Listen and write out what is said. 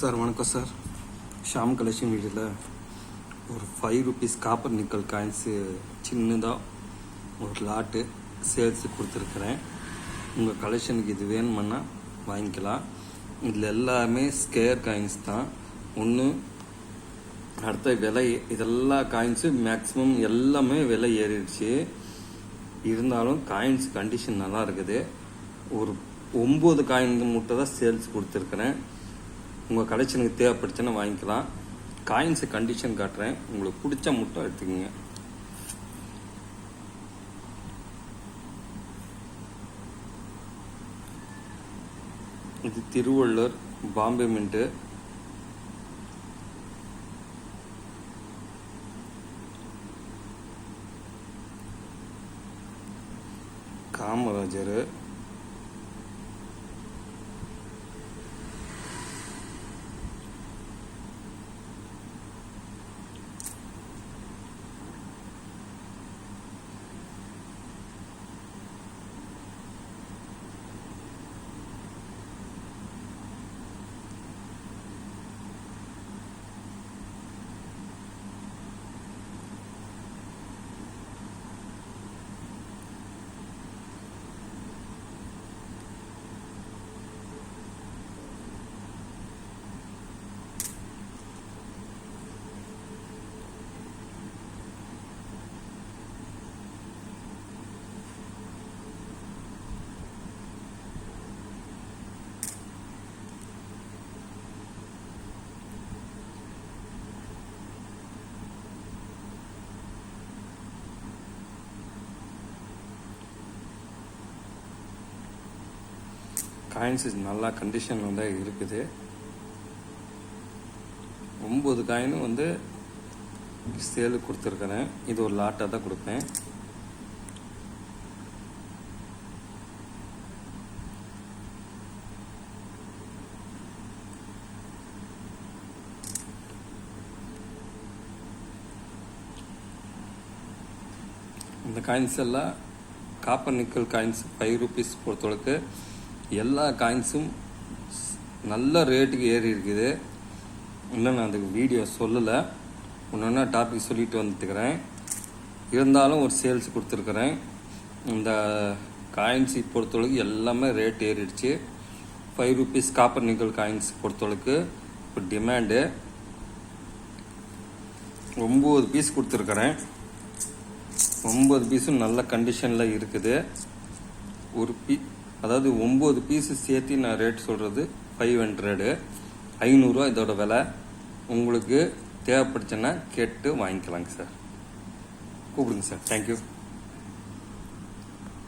Sir வணக்கம் sir. Sham collection வீடியோவில் ஒரு ₹5 காப்பர் நிக்கல் காயின்ஸு சின்னதாக ஒரு லாட்டு சேல்ஸு கொடுத்துருக்குறேன். உங்கள் கலெக்ஷனுக்கு இது வேணுமன்னா வாங்கிக்கலாம். இதில் எல்லாமே ஸ்கேர் காயின்ஸ் தான். ஒன்று அடுத்த விலை இதெல்லாம் காயின்ஸு மேக்ஸிமம் எல்லாமே விலை ஏறிடுச்சு. இருந்தாலும் காயின்ஸ் கண்டிஷன் நல்லா இருக்குது. ஒரு 9 காயின் மூட்டை தான் சேல்ஸ் கொடுத்துருக்குறேன். உங்கள் கலெக்ஷனுக்கு தேவைப்படுச்சுன்னா வாங்கிக்கலாம். காயின்ஸு கண்டிஷன் காட்டுறேன், உங்களுக்கு பிடிச்ச முட்டை எடுத்துக்கோங்க. இது திருவள்ளூர் பாம்பே மின்ட்டு. காமராஜர், காயின்ஸ் நல்லா கண்டிஷனில் தான் இருக்குது. 9 காயினும் சேலு கொடுத்துருக்குறேன். இது ஒரு லாட்டாக தான் கொடுப்பேன். இந்த காயின்ஸ் எல்லாம் காப்பர் நிக்கல் காயின்ஸ் ₹5 பொறுத்தளவுக்கு எல்லா காயின்ஸும் நல்ல ரேட்டுக்கு ஏறி இருக்குது. இன்னும் நான் அதுக்கு வீடியோ சொல்லலை, ஒன்று டாபிக் சொல்லிட்டு வந்துட்டுக்கிறேன். இருந்தாலும் ஒரு சேல்ஸ் கொடுத்துருக்குறேன். இந்த காயின்ஸ் பொறுத்தளவுக்கு எல்லாமே ரேட் ஏறிடுச்சு. ₹5 காப்பர் நிக்கல் காயின்ஸ் பொறுத்தளவுக்கு இப்போ டிமாண்டு 9 பீஸ் கொடுத்துருக்குறேன். 9 பீஸும் நல்ல கண்டிஷனில் இருக்குது. ஒரு அதாவது 9 பீஸு சேர்த்து நான் ரேட் சொல்கிறது 500 இதோட விலை. உங்களுக்கு தேவைப்படுச்சுன்னா கேட்டு வாங்கிக்கலாங்க சார். கூப்பிடுங்க சார். தேங்க்யூ.